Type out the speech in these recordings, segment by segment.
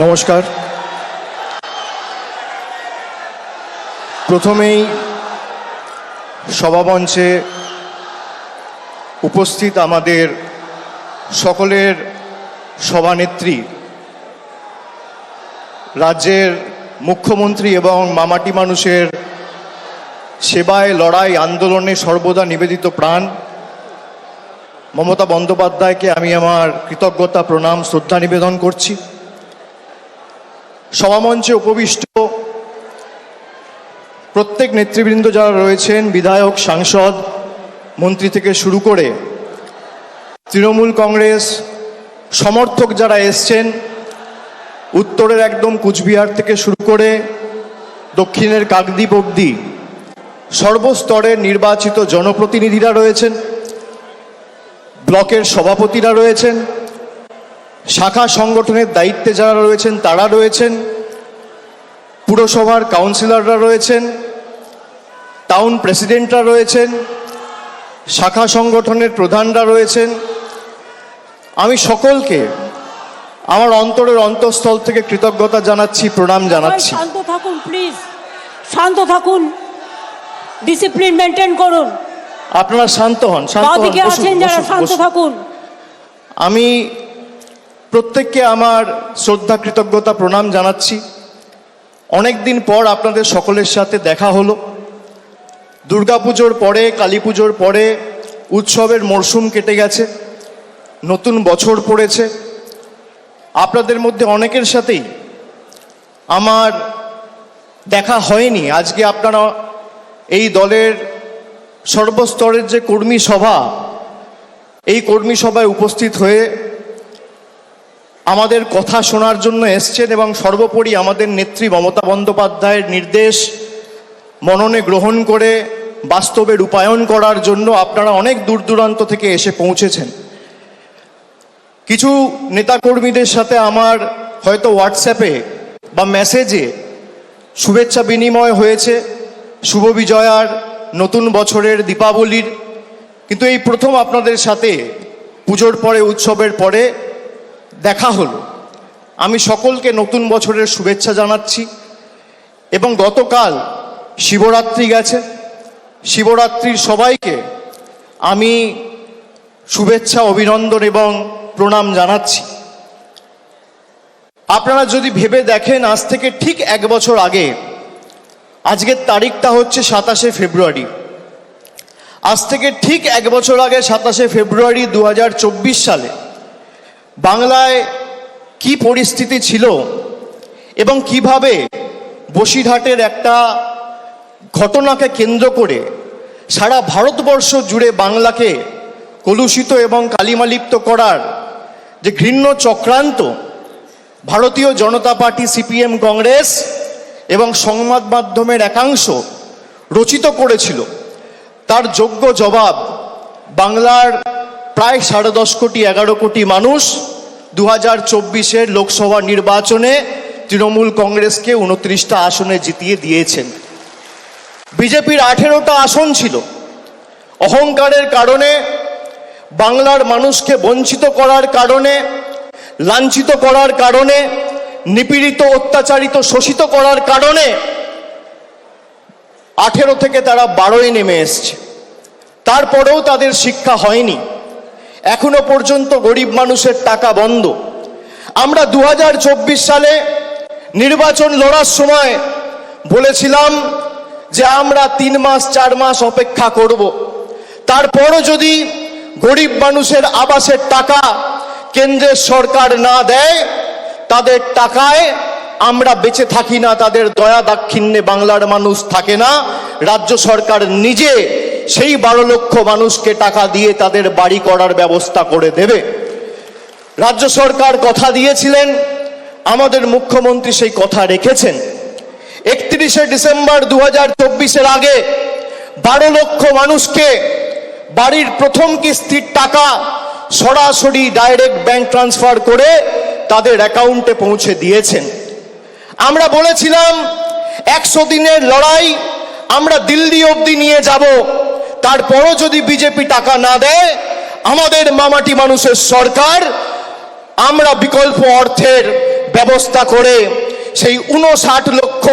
নমস্কার। প্রথমেই সভামঞ্চে উপস্থিত আমাদের সকলের সভানেত্রী, রাজ্যের মুখ্যমন্ত্রী এবং মামাটি মানুষের সেবায় লড়াই আন্দোলনে সর্বদা নিবেদিত প্রাণ মমতা বন্দ্যোপাধ্যায়কে আমি আমার কৃতজ্ঞতা, প্রণাম, শ্রদ্ধা নিবেদন করছি। সভামঞ্চে উপবিষ্ট প্রত্যেক নেতৃবৃন্দ যারা রয়েছেন, বিধায়ক, সাংসদ, মন্ত্রী থেকে শুরু করে তৃণমূল কংগ্রেস সমর্থক যারা এসছেন, উত্তরের একদম কুচবিহার থেকে শুরু করে দক্ষিণের কাকদ্বীপ অবধি সর্বস্তরের নির্বাচিত জনপ্রতিনিধিরা রয়েছেন, ব্লকের সভাপতিরা রয়েছেন, শাখা সংগঠনের দায়িত্বে যারা রয়েছেন তারা রয়েছেন, পুরসভার কাউন্সিলররা রয়েছেন, টাউন প্রেসিডেন্টরা রয়েছেন, শাখা সংগঠনের প্রধানরা রয়েছেন। আমি সকলকে আমার অন্তরের অন্তঃস্থল থেকে কৃতজ্ঞতা জানাচ্ছি, প্রণাম জানাচ্ছি। শান্ত থাকুন প্লিজ, শান্ত থাকুন, ডিসিপ্লিন মেনটেন করুন। আপনারা শান্ত হন, শান্ত থাকুন। আমি প্রত্যেককে আমার শ্রদ্ধা, কৃতজ্ঞতা, প্রণাম জানাচ্ছি। অনেক দিন পর আপনাদের সকলের সাথে দেখা হলো। দুর্গাপুজোর পরে, কালী পুজোর পরে উৎসবের মরশুম কেটে গেছে, নতুন বছর পড়েছে। আপনাদের মধ্যে অনেকের সাথেই আমার দেখা হয়নি। আজকে আপনারা এই দলের সর্বস্তরের যে কর্মী সভা, এই কর্মী সভায় উপস্থিত হয়ে আমাদের কথা শোনার জন্য এসছেন এবং সর্বোপরি আমাদের নেত্রী মমতা বন্দ্যোপাধ্যায়ের নির্দেশ মননে গ্রহণ করে বাস্তবে রূপায়ণ করার জন্য আপনারা অনেক দূর দূরান্ত থেকে এসে পৌঁছেছেন। কিছু নেতাকর্মীদের সাথে আমার হয়তো হোয়াটসঅ্যাপে বা মেসেজে শুভেচ্ছা বিনিময় হয়েছে, শুভ বিজয়ার, নতুন বছরের, দীপাবলির, কিন্তু এই প্রথম আপনাদের সাথে পুজোর পরে, উৎসবের পরে দেখা হলো। আমি সকলকে নতুন বছরের শুভেচ্ছা জানাচ্ছি এবং গতকাল শিবরাত্রি গেছে, শিবরাত্রির সবাইকে আমি শুভেচ্ছা, অভিনন্দন এবং প্রণাম জানাচ্ছি। আপনারা যদি ভেবে দেখেন, আজ থেকে ঠিক 1 বছর আগে, আজকের তারিখটা হচ্ছে 27শে ফেব্রুয়ারি, আজ থেকে ঠিক 1 বছর আগে 27শে ফেব্রুয়ারি 2024 সালে বাংলায় কি পরিস্থিতি ছিল এবং কিভাবে বসিরহাটের একটা ঘটনাকে কেন্দ্র করে সারা ভারতবর্ষ জুড়ে বাংলাকে কলুষিত এবং কালিমালিপ্ত করার যে ঘৃণ্য চক্রান্ত ভারতীয় জনতা পার্টি, সিপিএম, কংগ্রেস এবং সংবাদ মাধ্যমের একাংশ রচিত করেছিল, তার যোগ্য জবাব বাংলার প্রায় 10.5 কোটি, 11 কোটি মানুষ 2024-এর লোকসভা নির্বাচনে তৃণমূল কংগ্রেসকে 29টা আসনে জিতিয়ে দিয়েছেন। বিজেপির 18টা আসন ছিল। অহংকারের কারণে, বাংলার মানুষকে বঞ্চিত করার কারণে, লাঞ্ছিত করার কারণে, নিপীড়িত, অত্যাচারিত, শোষিত করার কারণে 18 থেকে তারা 12-এ নেমে এসছে। তারপরেও তাদের শিক্ষা হয়নি। এখনো পর্যন্ত গরিব মানুষের টাকা বন্ধ। আমরা 2024 সালে নির্বাচন লড়ার সময় বলেছিলাম যে আমরা 3 মাস 4 মাস অপেক্ষা করব, তারপরও যদি গরিব মানুষের আবাসের টাকা কেন্দ্রের সরকার না দেয়, তাদের টাকায় আমরা বেঁচে থাকি না, তাদের দয়া দাক্ষিণ্যে বাংলার মানুষ থাকে না। রাজ্য সরকার নিজে সেই 12 লক্ষ মানুষকে টাকা দিয়ে তাদের বাড়ি করার ব্যবস্থা করে দেবে। রাজ্য সরকার কথা দিয়েছিলেন, আমাদের মুখ্যমন্ত্রী সেই কথা রেখেছেন। 31শে ডিসেম্বর 2024-এর আগে 12 লক্ষ মানুষকে বাড়ির প্রথম কিস্তির টাকা সরাসরি ডাইরেক্ট ব্যাংক ট্রান্সফার করে তাদের অ্যাকাউন্টে পৌঁছে দিয়েছেন। আমরা বলেছিলাম 100 দিনের লড়াই আমরা দিল্লি অবধি নিয়ে যাব, তারপরও যদি বিজেপি টাকা না দেয়, আমাদের মামাটি মানুষের সরকার আমরা বিকল্প অর্থের ব্যবস্থা করে সেই 59 লক্ষ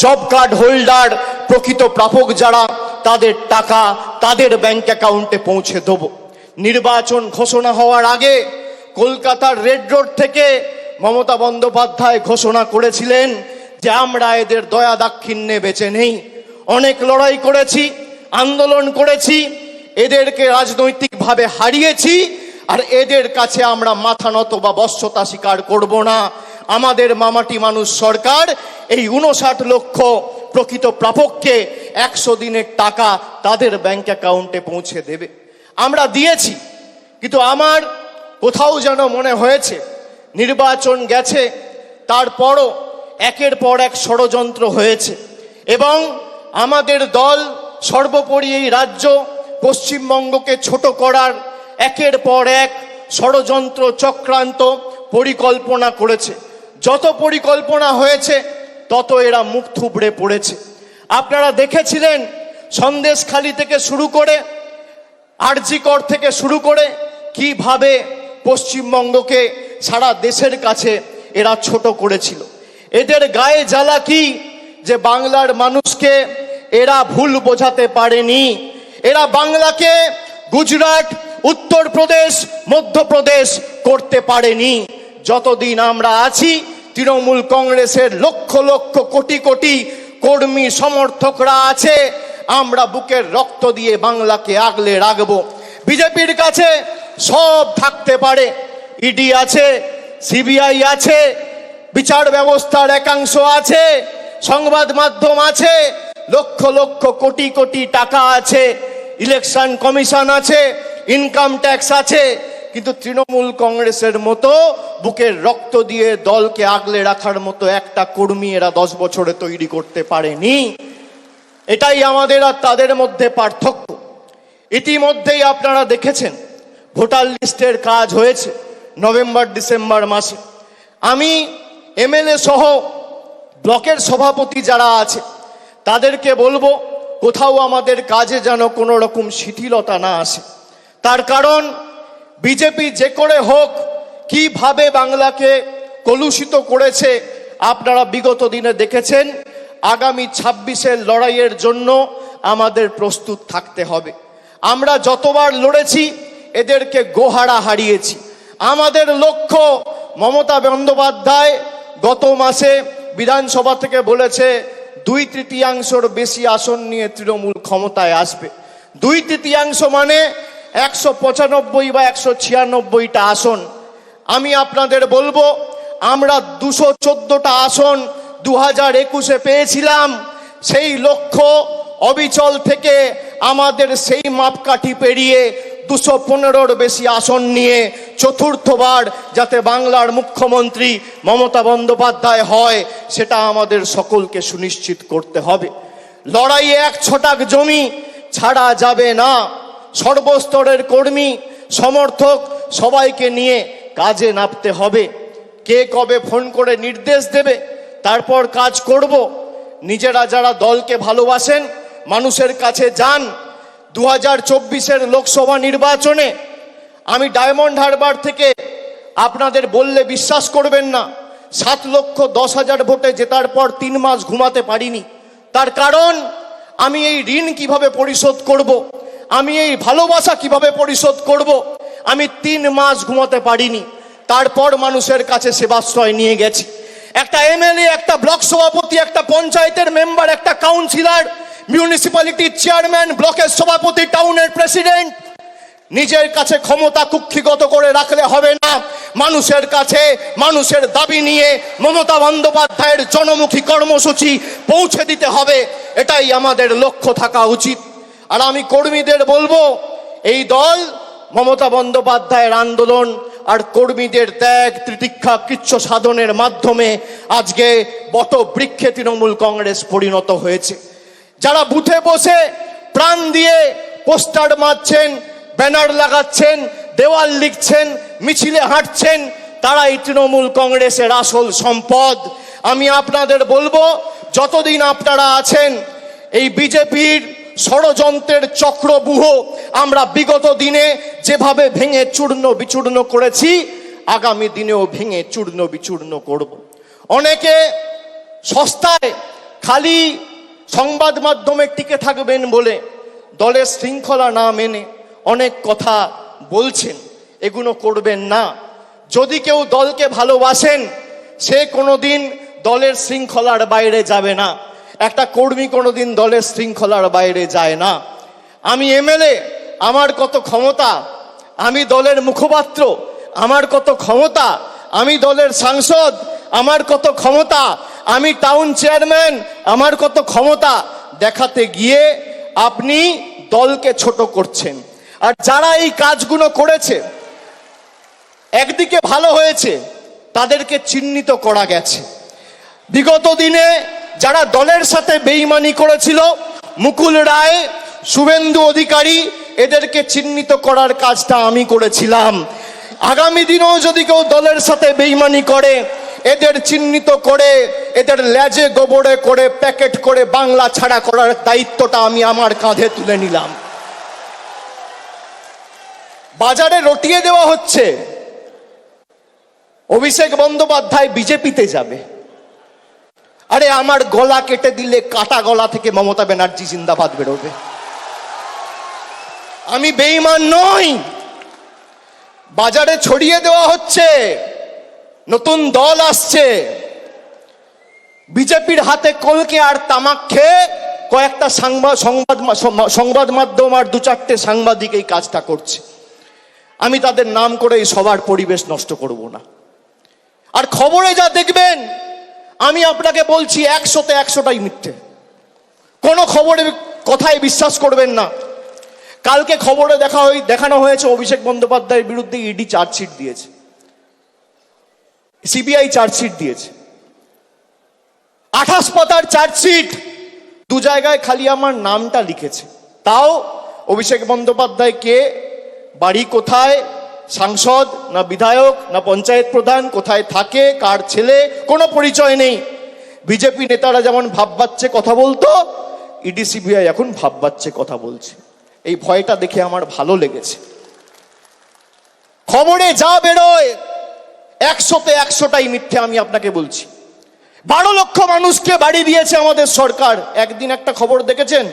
জব কার্ড হোল্ডার প্রকৃত প্রাপক যারা তাদের টাকা তাদের ব্যাংক অ্যাকাউন্টে পৌঁছে দেব। নির্বাচন ঘোষণা হওয়ার আগে কলকাতার রেড রোড থেকে মমতা বন্দ্যোপাধ্যায় ঘোষণা করেছিলেন যে আমরা এদের দয়া দাক্ষিণ্যে বেঁচে নেই। অনেক লড়াই করেছি, আন্দোলন করেছি, এদেরকে রাজনৈতিকভাবে হারিয়েছি, আর এদের কাছে আমরা মাথা নত বা বশ্যতা স্বীকার করব না। আমাদের মামাটি মানুষ সরকার এই 59 লক্ষ প্রকৃত প্রাপককে 100 দিনের টাকা তাদের ব্যাংক অ্যাকাউন্টে পৌঁছে দেবে। আমরা দিয়েছি, কিন্তু আমার কোথাও যেন মনে হয়েছে নির্বাচন গেছে, তারপরও একের পর এক ষড়যন্ত্র হয়েছে এবং আমাদের দল সর্বোপরি এই রাজ্য পশ্চিমবঙ্গকে ছোট করার একের পর এক ষড়যন্ত্র চক্রান্ত পরিকল্পনা করেছে। যত পরিকল্পনা হয়েছে তত এরা মুখ থুবড়ে পড়েছে। আপনারা দেখেছিলেন সন্দেশখালি থেকে শুরু করে আরজিকর থেকে শুরু করে কিভাবে পশ্চিমবঙ্গকে সারা দেশের কাছে এরা ছোট করেছিল। এদের গায়ে জ্বালা কি যে বাংলার মানুষকে এরা ভুল বোঝাতে পারেনি। এরা বাংলাকে গুজরাট, উত্তরপ্রদেশ, মধ্যপ্রদেশ করতে পারেনি। যতদিন আমরা আছি তৃণমূল কংগ্রেসের লক্ষ লক্ষ কোটি কোটি কর্মী সমর্থকরা আছে, আমরা বুকের রক্ত দিয়ে বাংলাকে আগলে রাখবো। বিজেপির কাছে সব থাকতে পারে, ইডি আছে, সিবিআই আছে, বিচার ব্যবস্থার একাংশ আছে, সংবাদ মাধ্যম আছে, লক্ষ লক্ষ কোটি কোটি টাকা আছে, ইলেকশন কমিশন আছে, ইনকাম ট্যাক্স আছে, কিন্তু তৃণমূল কংগ্রেসের মতো বুকের রক্ত দিয়ে দলকে আগলে রাখার মতো একটা কর্মী এরা 10 বছরে তৈরি করতে পারেনি। এটাই আমাদের আর তাদের মধ্যে পার্থক্য। ইতিমধ্যেই আপনারা দেখেছেন ভোটার লিস্টের কাজ হয়েছে নভেম্বর ডিসেম্বর মাসে। আমি এমএলএ সহ ব্লকের সভাপতি যারা আছে তাদেরকে বলবো কোথাও আমাদের কাজে যেন কোনো রকম শিথিলতা না আসে। তার কারণ বিজেপি যে করে হোক কিভাবে বাংলাকে কলুষিত করেছে আপনারা বিগত দিনে দেখেছেন। আগামী 26-এর লড়াইয়ের জন্য আমাদের প্রস্তুত থাকতে হবে। আমরা যতবার লড়েছি এদেরকে গোহারা হারিয়েছি। আমাদের লক্ষ্য, মমতা বন্দ্যোপাধ্যায় গত মাসে বিধানসভা থেকে বলেছে 2/3 বেশি আসন নিয়ে তৃণমূল ক্ষমতায় আসবে। 2/3 মানে 195 বা 196টা আসন। আমি আপনাদের বলবো আমরা 214টা আসন 2021-এ পেয়েছিলাম। সেই লক্ষ্য অবিচল থেকে আমাদের সেই মাপকাঠি পেরিয়ে 215-র বেশি আসন নিয়ে চতুর্থবার যাতে বাংলার মুখ্যমন্ত্রী মমতা বন্দ্যোপাধ্যায় হয় সেটা আমাদের সকলকে সুনিশ্চিত করতে হবে। লড়াইয়ে 1 ছটাক জমি ছাড়া যাবে না। সর্বস্তরের কর্মী সমর্থক সবাইকে নিয়ে কাজে নামতে হবে। কে কবে ফোন করে নির্দেশ দেবে তারপর কাজ করব। নিজেরা যারা দলকে ভালোবাসেন মানুষের কাছে যান। 2024-এর লোকসভা নির্বাচনে আমি ডায়মন্ড হারবার থেকে আপনাদের বললে বিশ্বাস করবেন না, 7,10,000 ভোটে জেতার পর 3 মাস ঘুমাতে পারিনি। তার কারণ আমি এই ঋণ কিভাবে পরিশোধ করব, আমি এই ভালোবাসা কিভাবে পরিশোধ করব, আমি 3 মাস ঘুমাতে পারিনি। তারপর মানুষের কাছে সেবাশ্রয় নিয়ে গেছি। একটা এমএলএ, একটা ব্লক সভাপতি, একটা পঞ্চায়েতের মেম্বার, একটা কাউন্সিলর, মিউনিসিপ্যালিটির চেয়ারম্যান, ব্লকের সভাপতি, টাউনের প্রেসিডেন্ট নিজের কাছে ক্ষমতা কুক্ষিগত করে রাখলে হবে না। মানুষের কাছে মানুষের দাবি নিয়ে মমতা বন্দ্যোপাধ্যায়ের জনমুখী কর্মসূচি পৌঁছে দিতে হবে। এটাই আমাদের লক্ষ্য থাকা উচিত। আর আমি কর্মীদের বলবো এই দল মমতা বন্দ্যোপাধ্যায়ের আন্দোলন আর কর্মীদের ত্যাগ তিতিক্ষা কৃচ্ছ সাধনের মাধ্যমে আজকে বটবৃক্ষে তৃণমূল কংগ্রেস পরিণত হয়েছে। যারা বুথে বসে প্রাণ দিয়ে পোস্টার মারছেন, ব্যানার লাগাচ্ছেন, দেওয়াল লিখছেন, মিছিলে হাঁটছেন, তারাই তৃণমূল কংগ্রেসের আসল সম্পদ। আমি আপনাদের বলবো যতদিন আপনারা আছেন এই বিজেপির ষড়যন্ত্রের চক্রব্যূহ আমরা বিগত দিনে যেভাবে ভেঙে চূর্ণ বিচূর্ণ করেছি আগামী দিনেও ভেঙে চূর্ণ বিচূর্ণ করব। অনেকে সস্তায় খালি সংবাদ মাধ্যমে টিকে থাকবেন বলে দলের শৃঙ্খলা না মেনে অনেক কথা বলছেন, এগুলো করবেন না। যদি কেউ দলকে ভালোবাসেন সে কোনোদিন দলের শৃঙ্খলার বাইরে যাবে না। একটা কর্মী কোনোদিন দলের শৃঙ্খলার বাইরে যায় না। আমি এমএলএ, আমার কত ক্ষমতা, আমি দলের মুখপাত্র, আমার কত ক্ষমতা, আমি দলের সাংসদ, আমার কত ক্ষমতা, আমি টাউন চেয়ারম্যান, আমার কত ক্ষমতা দেখাতে গিয়ে আপনি দলকে ছোট করছেন। আর যারা এই কাজগুলো করেছে, একদিকে ভালো হয়েছে, তাদেরকে চিহ্নিত করা গেছে। বিগত দিনে যারা দলের সাথে বেইমানি করেছিল, মুকুল রায়, শুভেন্দু অধিকারী, এদেরকে চিহ্নিত করার কাজটা আমি করেছিলাম। আগামী দিনেও যদি কেউ দলের সাথে বেইমানি করে, এদের চিহ্নিত করে এদের লেজে গোবরে করে প্যাকেট করে বাংলা ছাড়া করার দায়িত্বটা আমি আমার কাঁধে তুলে নিলাম। বাজারে রটিয়ে দেওয়া হচ্ছে অভিষেক বন্দ্যোপাধ্যায় বিজেপিতে যাবে। আরে আমার গলা কেটে দিলে কাটা গলা থেকে মমতা ব্যানার্জি জিন্দাবাদ বেরোবে। আমি বেঈমান নই। বাজারে ছড়িয়ে দেওয়া হচ্ছে নতুন দল আসছে, বিজেপির হাতে কলকে আর তামাক খেয়ে কয়েকটা সংবাদ মাধ্যম আর দু চারটে সাংবাদিক এই কাজটা করছে। আমি তাদের নাম করে এই সবার পরিবেশ নষ্ট করব না। আর খবরে যা দেখবেন, আমি আপনাকে বলছি 100তে 100টাই মিথ্যে। কোনো খবরের কথায় বিশ্বাস করবেন না। কালকে খবরে দেখানো হয়েছে অভিষেক বন্দ্যোপাধ্যায়ের বিরুদ্ধে ইডি চার্জশিট দিয়েছে, সিবিআই চার্জশিট দিয়েছে, 28 পাতার চার্জশিট। 2 জায়গায় খালি আমার নামটা লিখেছে। তাও অভিষেক বন্দ্যোপাধ্যায় কে, বাড়ি কোথায়, সাংসদ না বিধায়ক না পঞ্চায়েত প্রধান, কোথায় থাকে, কার ছেলে, কোনো পরিচয় নেই। বিজেপি নেতারা যেমন ভাব বাচ্চে কথা বলতো, ইডি সিবিআই এখন ভাব বাচ্চে কথা বলছে। এই ভয়টা দেখে আমার ভালো লেগেছে। খবরে যা বেরোয় 100তে 100টাই মিথ্যে। আমি আপনাকে বলছি, 12 লক্ষ মানুষকে বাড়ি দিয়েছে আমাদের সরকার। একদিন একটা খবর দেখেছেন?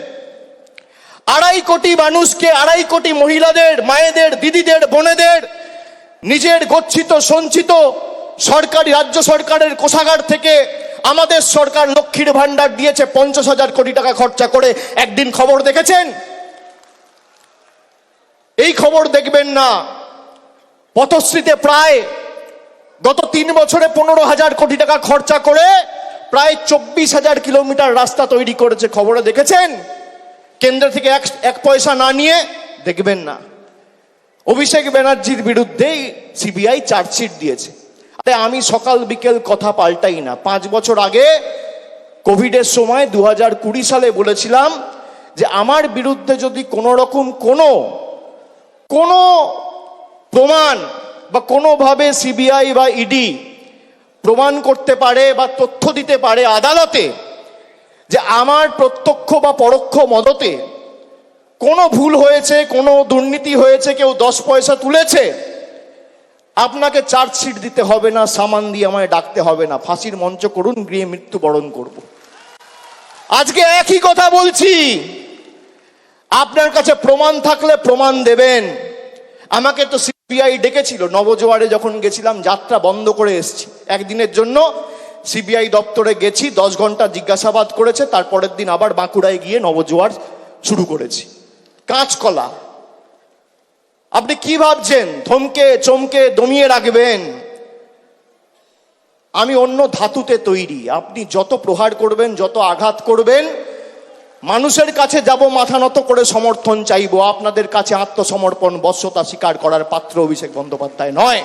2.5 কোটি মানুষকে, 2.5 কোটি মহিলাদের, মায়েদের, দিদিদের, বোনেদের নিজের গচ্ছিত সঞ্চিত সরকারি রাজ্য সরকারের কোষাগার থেকে আমাদের সরকার লক্ষ্মীর ভান্ডার দিয়েছে 50,000 কোটি টাকা খরচা করে। একদিন খবর দেখেছেন? এই খবর দেখবেন না। পথশ্রীতে প্রায় গত 3 বছরে 15,000 কোটি টাকা খরচা করে প্রায় 24,000 কিলোমিটার রাস্তা তৈরি করেছে। খবরে দেখেছেন? কেন্দ্র থেকে এক পয়সা না নিয়ে দেখবেন না। অভিষেক ব্যানার্জির বিরুদ্ধে সিবিআই চার্জশিট দিয়েছে। আরে আমি সকাল বিকেল কথা পাল্টাই না। 5 বছর আগে কোভিডের সময় 2020 সালে বলেছিলাম যে আমার বিরুদ্ধে যদি কোনো রকম কোনো প্রমাণ বা কোনোভাবে সিবিআই বা ইডি প্রমাণ করতে পারে বা তথ্য দিতে পারে আদালতে যে আমার প্রত্যক্ষ বা পরোক্ষ মদতে কোনো ভুল হয়েছে, কোনো দুর্নীতি হয়েছে, কেউ 10 পয়সা তুলেছে, আপনাকে চার্জশিট দিতে হবে না, সামান দিয়ে আমায় ডাকতে হবে না, ফাঁসির মঞ্চ করুন, গিয়ে মৃত্যুবরণ করব। আজকে একই কথা বলছি। আপনার কাছে প্রমাণ থাকলে প্রমাণ দেবেন। আমাকে তো সিবিআই ডেকেছিল নবজোয়ারে, যখন গেছিলাম যাত্রা বন্ধ করে এসেছি। একদিনের জন্য সিবিআই দপ্তরে গেছি, 10 ঘন্টা জিজ্ঞাসাবাদ করেছে। তারপরের দিন আবার বাঁকুড়ায় গিয়ে নবজোয়ার শুরু করেছি। কাঁচকলা। আপনি কি ভাবছেন থমকে চমকে দমিয়ে রাখবেন? আমি অন্য ধাতুতে তৈরি। আপনি যত প্রহার করবেন, যত আঘাত করবেন, মানুষের কাছে যাব মাথা নত করে সমর্থন চাইবো। আপনাদের কাছে আত্মসমর্পণ, বশ্যতা স্বীকার করার পাত্র অভিষেক বন্দ্যোপাধ্যায় নয়।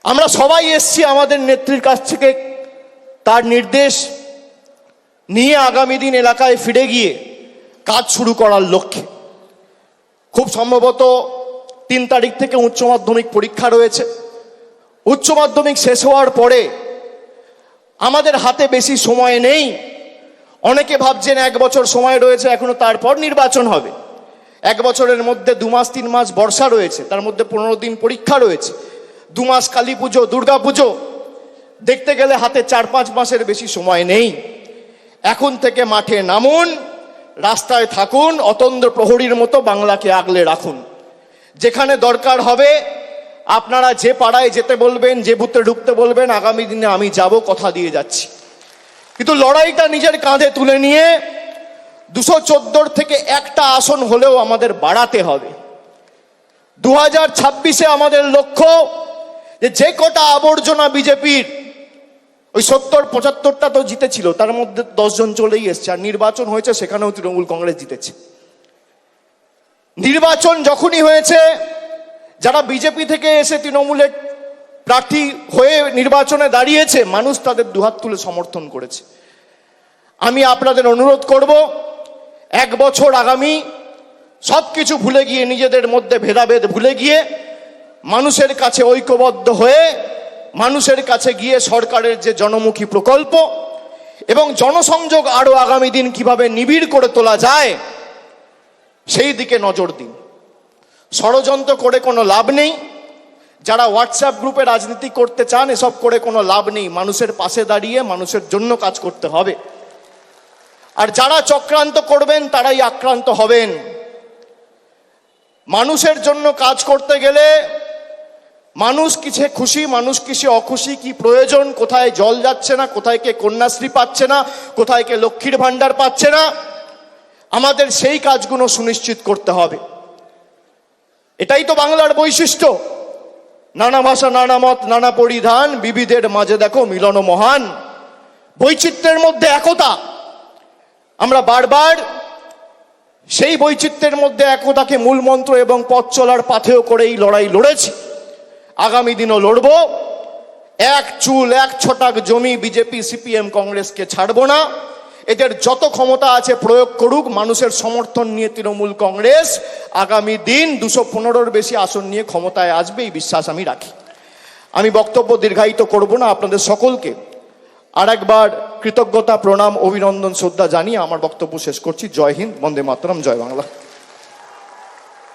আমরা সবাই এসছি আমাদের নেত্রীর কাছ থেকে তার নির্দেশ নিয়ে আগামী দিন এলাকায় ফিরে গিয়ে কাজ শুরু করার লক্ষ্যে। খুব সম্ভবত 3 তারিখ থেকে উচ্চ মাধ্যমিক পরীক্ষা রয়েছে। উচ্চ মাধ্যমিক শেষ হওয়ার পরে আমাদের হাতে বেশি সময় নেই। অনেকে ভাবছেন 1 বছর সময় রয়েছে এখনো, তারপর নির্বাচন হবে। এক বছরের মধ্যে 2 মাস 3 মাস বর্ষা রয়েছে, তার মধ্যে 15 দিন পরীক্ষা রয়েছে, 2 মাস কালী পুজো, দুর্গা পুজো, দেখতে গেলে হাতে 4-5 মাসের বেশি সময় নেই। এখন থেকে মাঠে নামুন, রাস্তায় থাকুন, অতন্দ্র প্রহরীর মতো বাংলাকে আগলে রাখুন। যেখানে দরকার হবে আপনারা যে পাড়ায় যেতে বলবেন, যে বুথে ঢুকতে বলবেন, আগামী দিনে আমি যাব, কথা দিয়ে যাচ্ছি। কিন্তু লড়াইটা নিজের কাঁধে তুলে নিয়ে 214 থেকে একটা আসন হলেও আমাদের বাড়াতে হবে। 2026-এ আমাদের লক্ষ্য যে কটা আবর্জনা বিজেপির, ওই 70-75টা তো জিতেছিল, তার মধ্যে 10 জন চলেই এসছে, আর নির্বাচন হয়েছে সেখানেও তৃণমূল কংগ্রেস জিতেছে। নির্বাচন যখনই হয়েছে, যারা বিজেপি থেকে এসে তৃণমূলের প্রার্থী হয়ে নির্বাচনে দাঁড়িয়েছে, মানুষ তাদের দুহাত তুলে সমর্থন করেছে। আমি আপনাদের অনুরোধ করব, 1 বছর আগামী সবকিছু ভুলে গিয়ে, নিজেদের মধ্যে ভেদাভেদ ভুলে গিয়ে, মানুষের কাছে ঐক্যবদ্ধ হয়ে, মানুষের কাছে গিয়ে সরকারের যে জনমুখী প্রকল্প এবং জনসংযোগ আরো আগামী দিন কিভাবে নিবিড় করে তোলা যায় সেই দিকে নজর দিন। ষড়যন্ত্র করে কোনো লাভ নেই। যারা হোয়াটসঅ্যাপ গ্রুপে রাজনীতি করতে চান, এসব করে কোনো লাভ নেই। মানুষের পাশে দাঁড়িয়ে মানুষের জন্য কাজ করতে হবে। আর যারা চক্রান্ত করবেন তারাই আক্রান্ত হবেন। মানুষের জন্য কাজ করতে গেলে মানুষ কিসে খুশি, মানুষ কিসে অখুশি, কি প্রয়োজন, কোথায় জল যাচ্ছে না, কোথায় কে কন্যাশ্রী পাচ্ছে না, কোথায় কে লক্ষ্মীর ভাণ্ডার পাচ্ছে না, আমাদের সেই কাজগুলো সুনিশ্চিত করতে হবে। এটাই তো বাংলার বৈশিষ্ট্য। নানা ভাষা, নানা মত, নানা পরিধান, বিবিধের মাঝে দেখো মিলন মহান। বৈচিত্র্যের মধ্যে একতা। আমরা বারবার সেই বৈচিত্র্যের মধ্যে একতাকে মূল মন্ত্র এবং পথ চলার পাথেয় করে এই লড়াই লড়েছি, আগামী দিনও লড়ব। এক চুল এক ছটাক জমি বিজেপি সিপিএম কংগ্রেসকে ছাড়বো না। এদের যত ক্ষমতা আছে প্রয়োগ করুক, মানুষের সমর্থন নিয়ে তৃণমূল কংগ্রেস আগামী দিন 215-র বেশি আসন নিয়ে ক্ষমতায় আসবে, এই বিশ্বাস আমি রাখি। আমি বক্তব্য দীর্ঘায়িত করব না। আপনাদের সকলকে আরেকবার কৃতজ্ঞতা, প্রণাম, অভিনন্দন, শ্রদ্ধা জানিয়ে আমার বক্তব্য শেষ করছি। জয় হিন্দ, বন্দে মাতরম, জয় বাংলা।